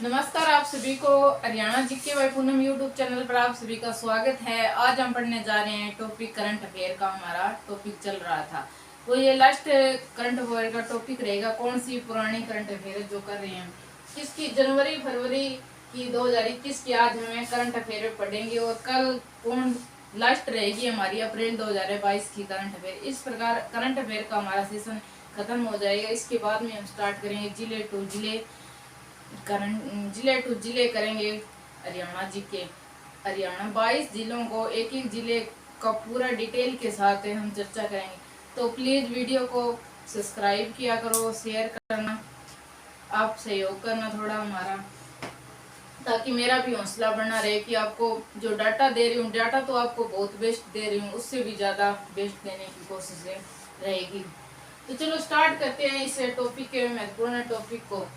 नमस्कार, आप सभी को Haryana GK by Poonam YouTube channel पर आप सभी का स्वागत है। आज हम पढ़ने जा रहे हैं टॉपिक करंट अफेयर का। हमारा टॉपिक चल रहा था वो ये लास्ट करंट अफेयर का टॉपिक रहेगा। कौन सी पुरानी करंट अफेयर जो कर रहे हैं, किसकी जनवरी फरवरी की 2021 की आज हमें करंट अफेयर पढ़ेंगे और कल कौन लास्ट रहेगी हमारी अप्रैल 2022 की करंट अफेयर। इस प्रकार करंट अफेयर का हमारा सेशन खत्म हो जाएगा। इसके बाद में हम स्टार्ट करेंगे जिले टू जिले जिले टू जिले करेंगे। हरियाणा जी के हरियाणा 22 जिलों को एक एक जिले का पूरा डिटेल के साथ हम चर्चा करेंगे। तो प्लीज वीडियो को सब्सक्राइब किया करो, शेयर करना, आप सहयोग करना थोड़ा हमारा, ताकि मेरा भी हौसला बना रहे कि आपको जो डाटा दे रही हूँ, डाटा तो आपको बहुत बेस्ट दे रही हूँ, उससे भी ज्यादा बेस्ट देने की कोशिश रहेगी। तो चलो स्टार्ट करते हैं इस टॉपिक के महत्वपूर्ण टॉपिक को।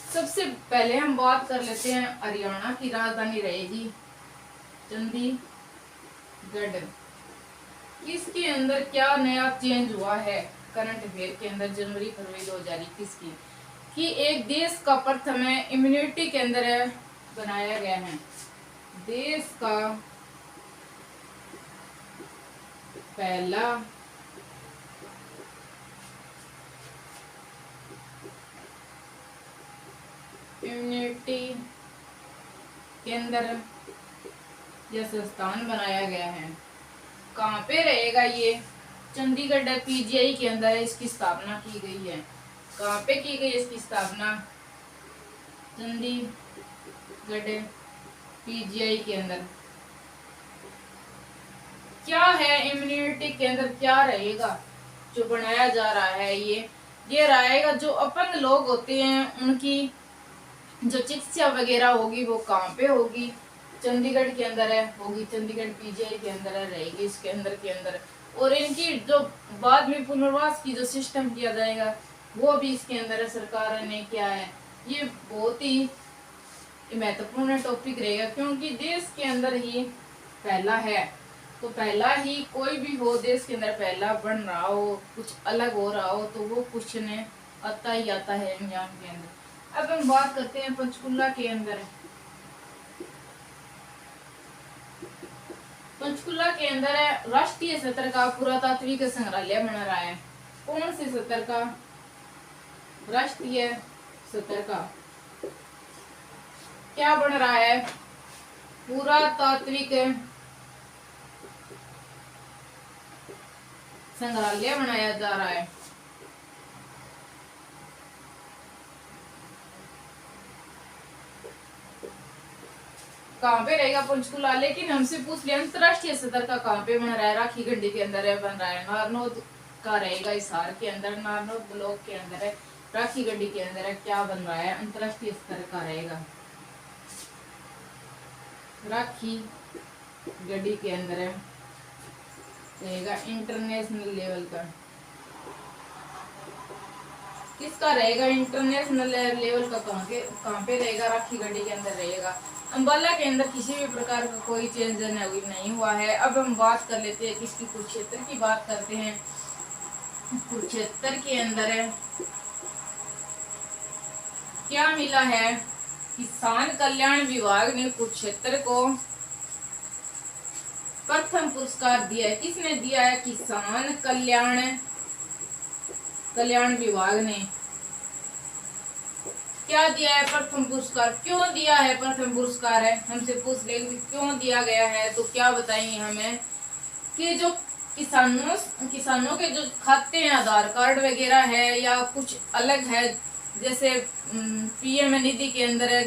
सबसे पहले हम बात कर लेते हैं हरियाणा की राजधानी रहेगी चंडीगढ़। इसके अंदर क्या नया चेंज हुआ है करंट अफेयर के अंदर जनवरी फरवरी 2021 की कि एक देश का प्रथम इम्यूनिटी के अंदर बनाया गया है। देश का पहला इम्यूनिटी केंद्र या संस्थान बनाया गया है। कहाँ पे रहेगा ये? चंडीगढ़ पीजीआई के अंदर इसकी स्थापना की गई है। कहाँ पे की गई इसकी स्थापना? चंडीगढ़ पीजीआई के अंदर। क्या है इम्यूनिटी केंद्र, क्या रहेगा जो बनाया जा रहा है? ये रहेगा जो अपंग लोग होते हैं उनकी जो चिकित्सा वगैरह होगी वो कहाँ पे होगी? चंडीगढ़ के अंदर होगी। चंडीगढ़ पीजीआई के अंदर रहेगी, इसके अंदर के अंदर। और इनकी जो बाद में पुनर्वास की जो सिस्टम किया जाएगा वो भी इसके अंदर सरकार ने किया है। ये बहुत ही महत्वपूर्ण टॉपिक रहेगा क्योंकि देश के अंदर ही पहला है। तो पहला ही कोई भी हो, देश के अंदर पहला बन रहा हो, कुछ अलग हो रहा हो, तो वो क्वेश्चन आता ही आता है एग्जाम के अंदर। अब हम बात करते हैं पंचकुला के अंदर। पंचकुला के अंदर राष्ट्रीय स्तर का पुरातात्विक संग्रहालय बन रहा है। कौन से स्तर का? राष्ट्रीय स्तर का क्या बन रहा है? पुरातात्विक संग्रहालय बनाया जा रहा है। कहाँ पे रहेगा? पंचकुला। लेकिन हमसे पूछ लिया अंतरराष्ट्रीय स्तर का कहाँ पे बन रहा है? राखी गंडी के अंदर बन रहा है। नारनौद का रहेगा, हिसार के अंदर, नारनौद ब्लॉक के अंदर है। राखी गंडी के अंदर क्या बन रहा है? अंतरराष्ट्रीय स्तर का रहेगा। राखी गंडी के अंदर रहेगा इंटरनेशनल लेवल का। किसका रहेगा इंटरनेशनल लेवल का? कहाँ पे रहेगा? राखी गंडी के अंदर रहेगा। अंबाला के अंदर किसी भी प्रकार का कोई चेंज नहीं हुआ है। अब हम बात कर लेते हैं किसकी? कुरुक्षेत्र की बात करते हैं। कुरुक्षेत्र के अंदर क्या मिला है? किसान कल्याण विभाग ने कुरुक्षेत्र को प्रथम पुरस्कार दिया है। किसने दिया है? किसान कल्याण विभाग ने क्या दिया है? प्रथम पुरस्कार। क्यों दिया है प्रथम पुरस्कार? है हमसे पूछ ले क्यों दिया गया है, तो क्या बताएंगे हमें कि जो किसानों के जो खाते हैं, आधार कार्ड वगैरह है या कुछ अलग है, जैसे पीएम निधि के अंदर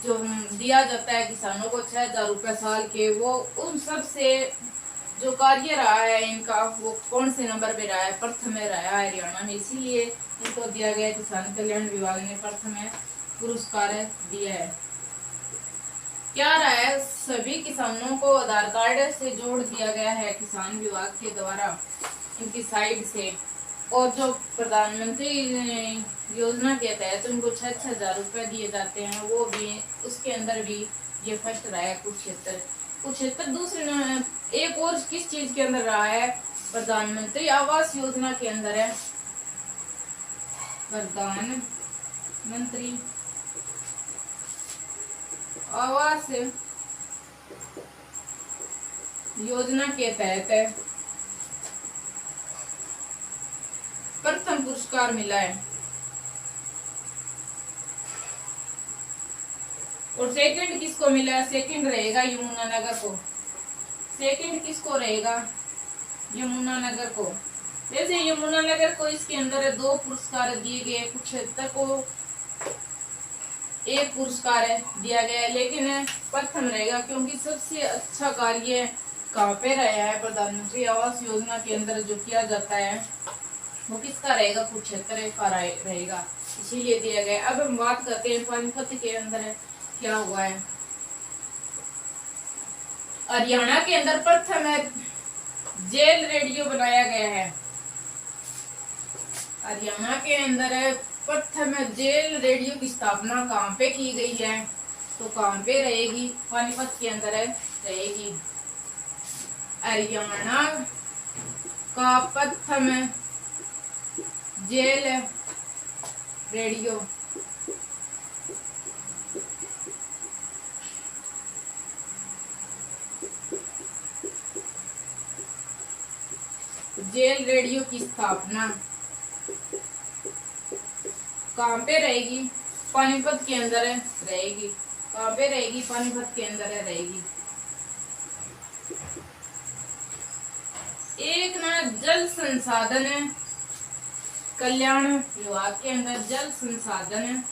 जो दिया जाता है किसानों को 6,000 रुपये साल के, वो उन सब से जो कार्य रहा है इनका वो कौन से नंबर पे रहा है? प्रथम में रहा है हरियाणा में, इसीलिए इनको दिया गया। किसान कल्याण विभाग ने प्रथम पुरस्कार दिया है। क्या रहा है? सभी किसानों को आधार कार्ड से जोड़ दिया गया है किसान विभाग के द्वारा, इनकी साइड से। और जो प्रधानमंत्री योजना के तहत उनको 6,000 रुपये दिए जाते हैं, वो भी उसके अंदर भी ये फर्स्ट रहा है कुरुक्षेत्र। दूसरे एक और किस चीज के अंदर रहा है? प्रधानमंत्री आवास योजना के अंदर है। प्रधानमंत्री आवास योजना के तहत प्रथम पुरस्कार मिला है। और सेकंड किसको मिला है? सेकंड रहेगा यमुनानगर को। सेकंड किसको रहेगा? यमुनानगर को। वैसे यमुनानगर को इसके अंदर 2 पुरस्कार दिए गए, कुरुक्षेत्र को 1 पुरस्कार दिया गया है, लेकिन प्रथम रहेगा क्योंकि सबसे अच्छा कार्य कहाँ पे रहा है? प्रधानमंत्री आवास योजना के अंदर जो किया जाता है वो किसका रहेगा? कुरुक्षेत्र का रहेगा, इसीलिए दिया गया। अब हम बात करते हैं पानीपत के अंदर क्या हुआ है। हरियाणा के अंदर प्रथम जेल रेडियो बनाया गया है। हरियाणा के अंदर प्रथम जेल रेडियो की स्थापना कहाँ पे की गई है? तो कहाँ पे रहेगी? पानीपत के अंदर रहेगी। हरियाणा का प्रथम जेल रेडियो की स्थापना कहाँ पे रहेगी? पानीपत के अंदर रहेगी। कहाँ पे रहेगी? पानीपत के अंदर रहेगी। एक ना जल संसाधन कल्याण विभाग के अंदर जल संसाधन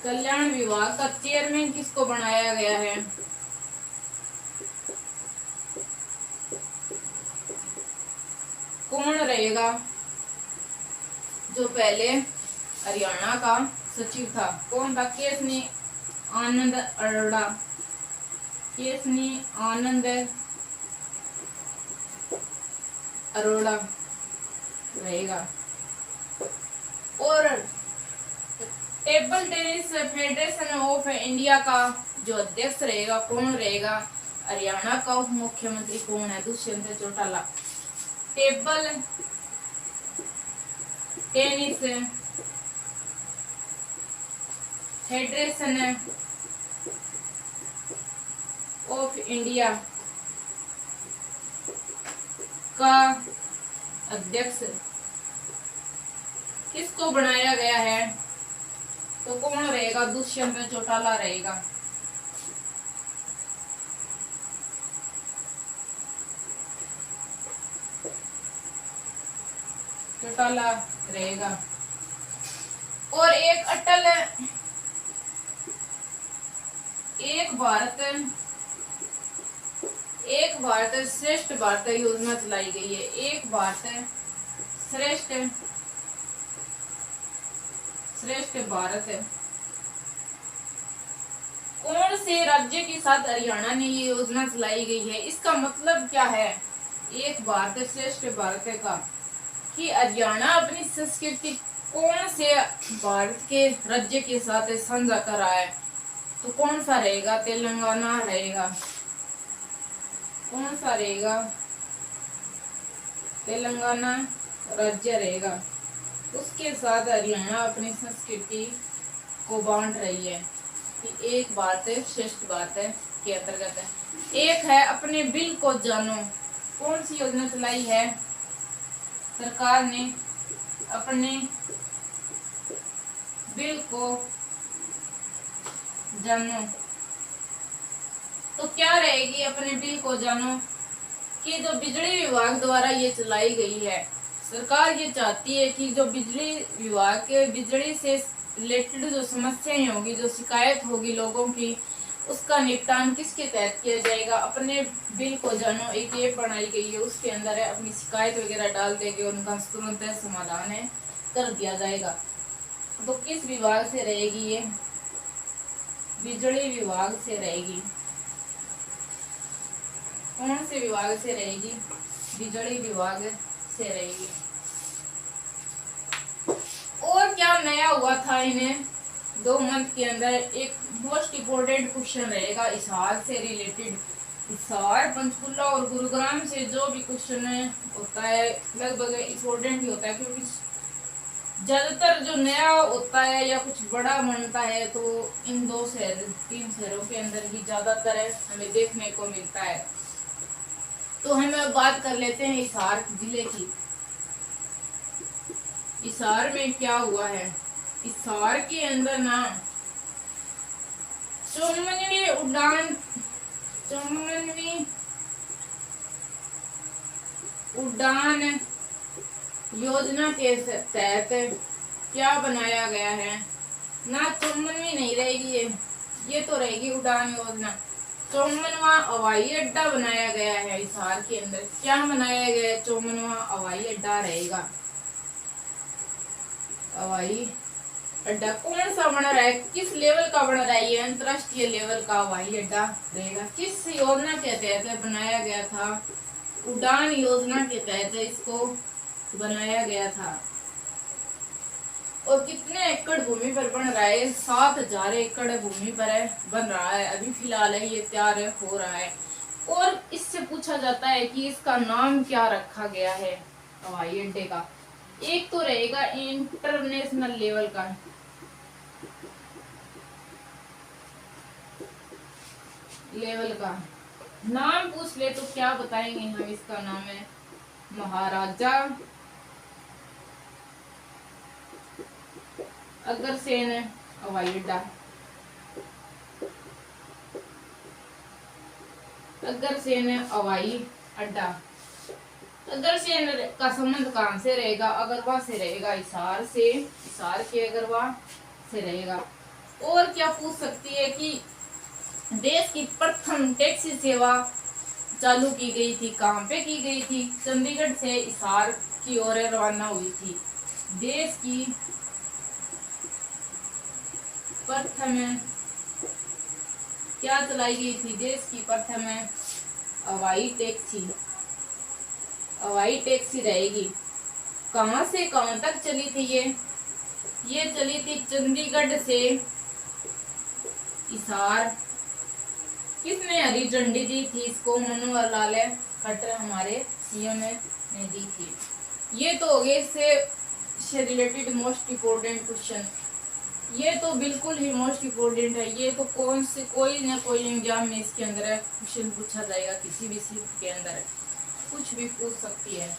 कल्याण विभाग का चेयरमैन किसको बनाया गया है? कौन रहेगा? जो पहले हरियाणा का सचिव था, कौन था? केसनी आनंद अरोड़ा। केसनी आनंद अरोड़ा रहेगा। और table tennis federation of India का जो अध्यक्ष रहेगा, कौन रहेगा? हरियाणा का उप मुख्यमंत्री कौन है? Dushyant Chautala. Table tennis federation of India का अध्यक्ष किसको बनाया गया है? तो कौन रहेगा? दुष्यंत चौटाला रहेगा। चौटाला रहेगा। और एक अटल एक भारत श्रेष्ठ भारत योजना चलाई गई है। एक भारत श्रेष्ठ भारत कौन से राज्य के साथ हरियाणा ने ये योजना चलाई गई है? इसका मतलब क्या है एक भारत श्रेष्ठ भारत का? कि हरियाणा अपनी संस्कृति कौन से भारत के राज्य के साथ साझा कर रहा है? तो कौन सा रहेगा? तेलंगाना रहेगा। कौन सा रहेगा? तेलंगाना राज्य रहेगा। उसके साथ हरियाणा अपनी संस्कृति को बांट रही है कि एक बात श्रेष्ठ बात है के अंतर्गत है। एक है अपने बिल को जानो। कौन सी योजना चलाई है सरकार ने? अपने बिल को जानो। तो क्या रहेगी अपने बिल को जानो? कि जो बिजली विभाग द्वारा ये चलाई गई है, सरकार ये चाहती है कि जो बिजली विभाग के बिजली से रिलेटेड जो समस्याएं होगी, जो शिकायत होगी लोगों की, उसका निपटान किसके तहत किया जाएगा? अपने बिल को जानो एक ऐप बनाई गई है, उसके अंदर है अपनी शिकायत वगैरह डाल देंगे, उनका तुरंत समाधान है कर दिया जाएगा। तो किस विभाग से रहेगी ये? बिजली विभाग से रहेगी। कौन से विभाग से रहेगी? बिजली विभाग से रहेगी। और क्या नया हुआ था इन्हें 2 मंथ के अंदर? एक मोस्ट इम्पोर्टेंट क्वेश्चन रहेगा हिसार से रिलेटेड। हिसार, पंचकुला और गुरुग्राम से जो भी क्वेश्चन होता है लगभग इम्पोर्टेंट ही होता है, क्योंकि ज्यादातर जो नया होता है या कुछ बड़ा बनता है तो इन 2 शहर 3 शहरों के अंदर ही ज्यादातर हमें देखने को मिलता है। तो हम अब बात कर लेते हैं हिसार जिले की। हिसार में क्या हुआ है? हिसार के अंदर ना 54वीं उड़ान 54वीं उड़ान योजना के तहत क्या बनाया गया है? ना 54वीं नहीं रहेगी ये तो रहेगी उड़ान योजना। 54वां हवाई अड्डा बनाया गया है हिसार के अंदर। क्या बनाया गया है? 54वां हवाई अड्डा रहेगा। हवाई अड्डा कौन सा बन रहा है, किस लेवल का बन रहा है? ये अंतरराष्ट्रीय लेवल का हवाई अड्डा रहेगा। किस योजना के तहत बनाया गया था? उड़ान योजना के तहत इसको बनाया गया था। और कितने एकड़ भूमि पर बन रहा है? 7000 एकड़ भूमि पर बन रहा है। अभी फिलहाल है ये तैयार हो रहा है। और इससे पूछा जाता है कि इसका नाम क्या रखा गया है हवाई अड्डे का। एक तो रहेगा इंटरनेशनल लेवल का नाम पूछ ले तो क्या बताएंगे हम? इसका नाम है महाराजा अग्रसेन हवाई अड्डा। अग्रसेन हवाई अड्डा। अग्रसेन का संबंध कहां से रहेगा? अगरवा से रहेगा। हिसार से, हिसार के अगरवा से रहेगा। और क्या पूछ सकती है कि देश की प्रथम टैक्सी सेवा चालू की गई थी, कहां पे की गई थी? चंडीगढ़ से हिसार की ओर रवाना हुई थी। देश की प्रथम क्या चलाई गई थी? देश की प्रथम हवाई टैक्सी रहेगी। कहां से कहां तक चली थी ये चली थी चंडीगढ़ से हिसार। किसने हरी झंडी दी थी इसको? मनोहर लाल खट्टर हमारे सीएम ने दी थी। ये तो हो गए इससे रिलेटेड मोस्ट इम्पोर्टेंट क्वेश्चन। ये तो बिल्कुल ही मोस्ट इम्पोर्टेंट है। ये तो कोई ना कोई एग्जाम में इसके अंदर क्वेश्चन पूछा जाएगा। किसी भी शिफ्ट के अंदर कुछ भी पूछ सकती है।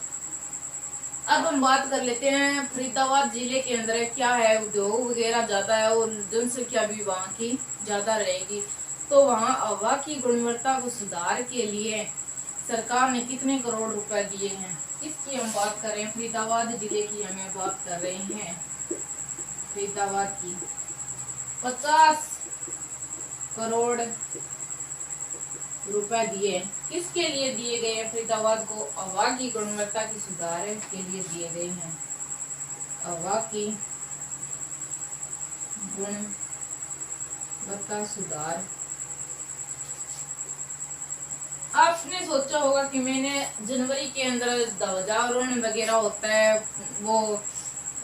अब हम बात कर लेते हैं फरीदाबाद जिले के अंदर क्या है। उद्योग वगैरह ज्यादा है और जनसंख्या भी वहाँ की ज्यादा रहेगी। तो वहाँ हवा की गुणवत्ता को सुधार के लिए सरकार ने कितने करोड़ रुपए दिए हैं? इसकी हम बात कर रहे हैं। फरीदाबाद जिले की हमें बात कर रहे हैं। फरीदाबाद की 50 करोड़ रुपए दिए। किसके लिए दिए गए हैं? फरीदाबाद को हवा की गुणवत्ता की सुधार के लिए दिए गए हैं। हवा की गुणवत्ता सुधार। आपने सोचा होगा कि मैंने जनवरी के अंदर ध्वजारोहण वगैरह होता है, वो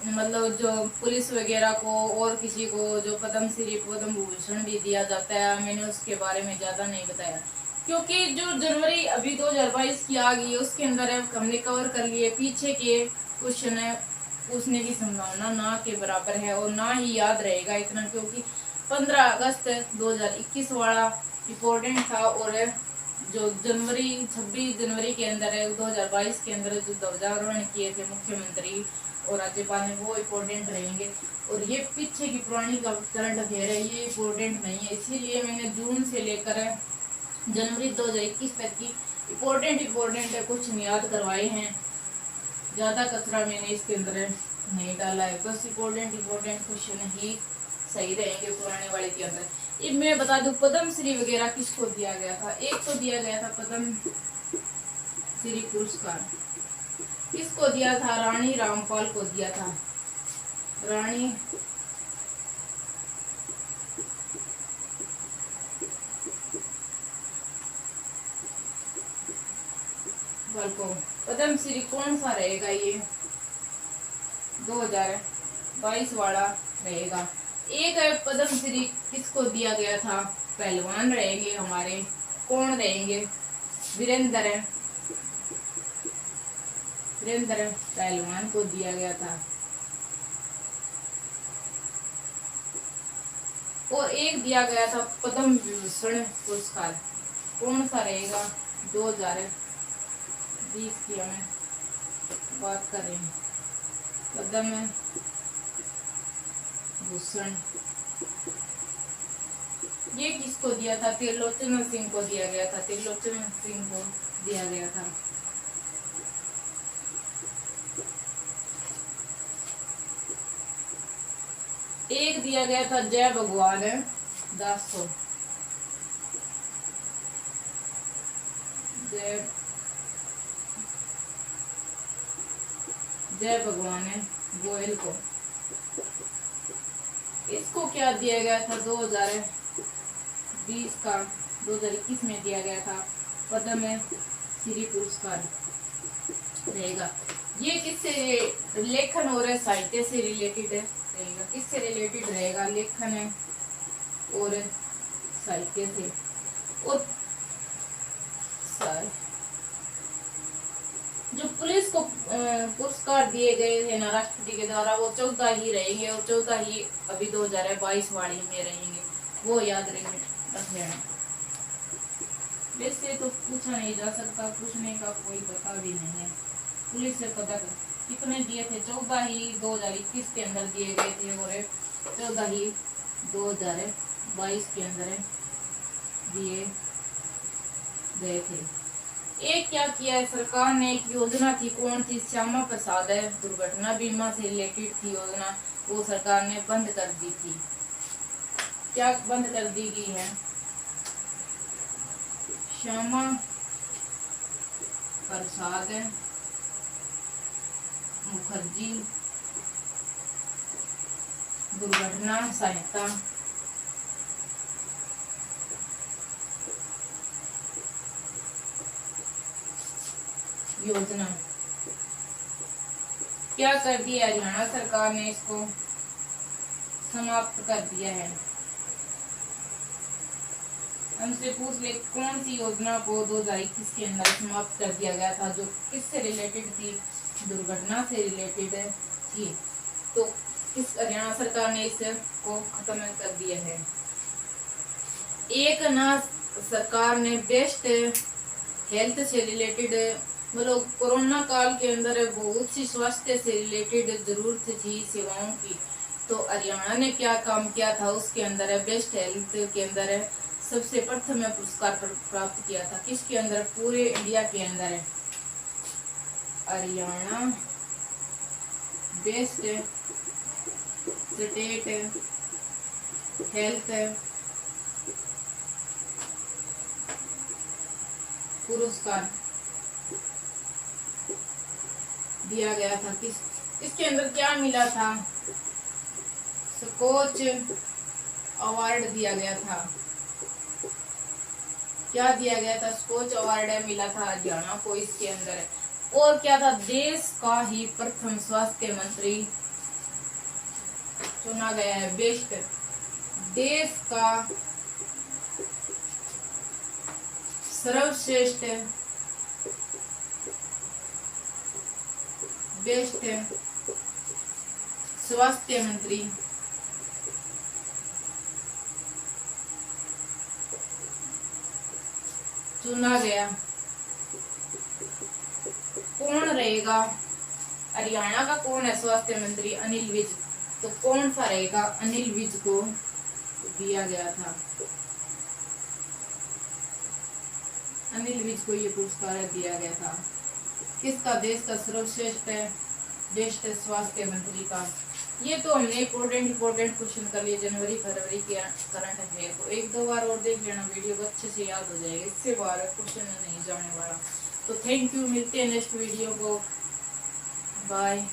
मतलब जो पुलिस वगैरह को और किसी को जो पद्म श्री पद्म भूषण भी दिया जाता है, मैंने उसके बारे में ज्यादा नहीं बताया क्योंकि जो जनवरी अभी 2022 की आ गई उसके अंदर हमने कवर कर लिए। पीछे के क्वेश्चन पूछने की संभावना ना के बराबर है और ना ही याद रहेगा इतना, क्योंकि 15 अगस्त 2021 वाला इम्पोर्टेंट था और जो 26 जनवरी के अंदर 2022 के अंदर जो ध्वजारोहण किए थे मुख्यमंत्री और राज्यपाल ने वो इम्पोर्टेंट रहेंगे। और ये पीछे की पुरानी करंट अफेयर है, ये इम्पोर्टेंट नहीं है। इसीलिए मैंने जून से लेकर जनवरी 2021 तक की इम्पोर्टेंट कुछ याद करवाए हैं। ज्यादा कचरा मैंने इसके अंदर नहीं डाला है। बस इम्पोर्टेंट क्वेश्चन ही सही रहेंगे पुराने वाले के अंदर। अब मैं बता दूं पद्म श्री वगैरह किसको दिया गया था। एक तो दिया गया था पद्म श्री पुरस्कार, किसको दिया था? रानी रामपाल को दिया था। रानी को पद्म श्री कौन सा रहेगा? ये 2022 वाला रहेगा। एक है पद्म श्री किसको दिया गया था? पहलवान रहेंगे हमारे, कौन रहेंगे? वीरेंद्र पहलवान को दिया गया था। और एक दिया गया था पद्म विभूषण पुरस्कार। कौन सा रहेगा? 2020 की हमें बात कर रहे हैं। पद्म भूषण ये किसको दिया था? त्रिलोचन सिंह को दिया गया था। त्रिलोचन सिंह को दिया गया था। एक दिया गया था जय भगवान दास को। जय भगवान गोयल को। इसको क्या दिया गया था? 2020 का 2021 में दिया गया था पद्म श्री पुरस्कार रहेगा। ये किससे लेखन और साहित्य से रिलेटेड रहेगा? किससे रिलेटेड रहेगा? लेखन और साहित्य से। और जो पुलिस को पुरस्कार दिए गए थे ना राष्ट्रपति के द्वारा, वो 14 ही रहेंगे और 14 ही अभी 2022 वाली में रहेंगे, वो याद रखना। वैसे तो पूछा नहीं जा सकता, पूछने का कोई पता भी नहीं है। पुलिस से पदक कितने दिए थे? 14 ही 2021 के अंदर दिए गए थे और 14 ही 2022 के अंदर दिए गए थे। एक क्या किया है सरकार ने? एक योजना थी, कौन थी? श्यामा प्रसाद दुर्घटना बीमा से रिलेटेड थी योजना, वो सरकार ने बंद कर दी थी। क्या बंद कर दी गई है? श्यामा प्रसाद मुखर्जी दुर्घटना सहायता योजना क्या कर दिया? हरियाणा सरकार ने इसको समाप्त कर दिया है। हमसे पूछ ले कौन सी योजना को 2021 के अंदर समाप्त कर दिया गया था, जो किससे रिलेटेड थी? दुर्घटना से रिलेटेड थी। तो किस हरियाणा सरकार ने इसको खत्म कर दिया है। एक ना सरकार ने बेस्ट हेल्थ से रिलेटेड, मतलब कोरोना काल के अंदर बहुत सी स्वास्थ्य से रिलेटेड जरूरत थी सेवाओं की, तो हरियाणा ने क्या काम किया था? उसके अंदर बेस्ट हेल्थ के अंदर सबसे प्रथम पुरस्कार प्राप्त किया था। किसके अंदर? पूरे इंडिया के अंदर हरियाणा बेस्ट स्टेट हेल्थ पुरस्कार दिया गया था। इसके अंदर क्या मिला था? स्कॉच अवार्ड दिया गया था। क्या दिया गया था? स्कॉच अवार्ड मिला था हरियाणा को इसके अंदर। और क्या था? देश का ही प्रथम स्वास्थ्य मंत्री चुना गया है। बेस्ट देश का सर्वश्रेष्ठ बेस्ट स्वास्थ्य मंत्री चुना गया। कौन रहेगा? हरियाणा का कौन है स्वास्थ्य मंत्री? अनिल विज। तो कौन सा रहेगा? अनिल विज को दिया गया था। अनिल विज को ये पुरस्कार दिया गया था। किसका? देश का सर्वश्रेष्ठ बेस्ट स्वास्थ्य मंत्री का। ये तो हमने इम्पोर्टेंट क्वेश्चन कर लिए जनवरी फरवरी के करंट अफेयर को। एक दो बार और देख लेना, वीडियो को अच्छे से याद हो जाएगा, इससे बार क्वेश्चन नहीं जाने वाला। तो थैंक यू, मिलते हैं नेक्स्ट वीडियो को। बाय।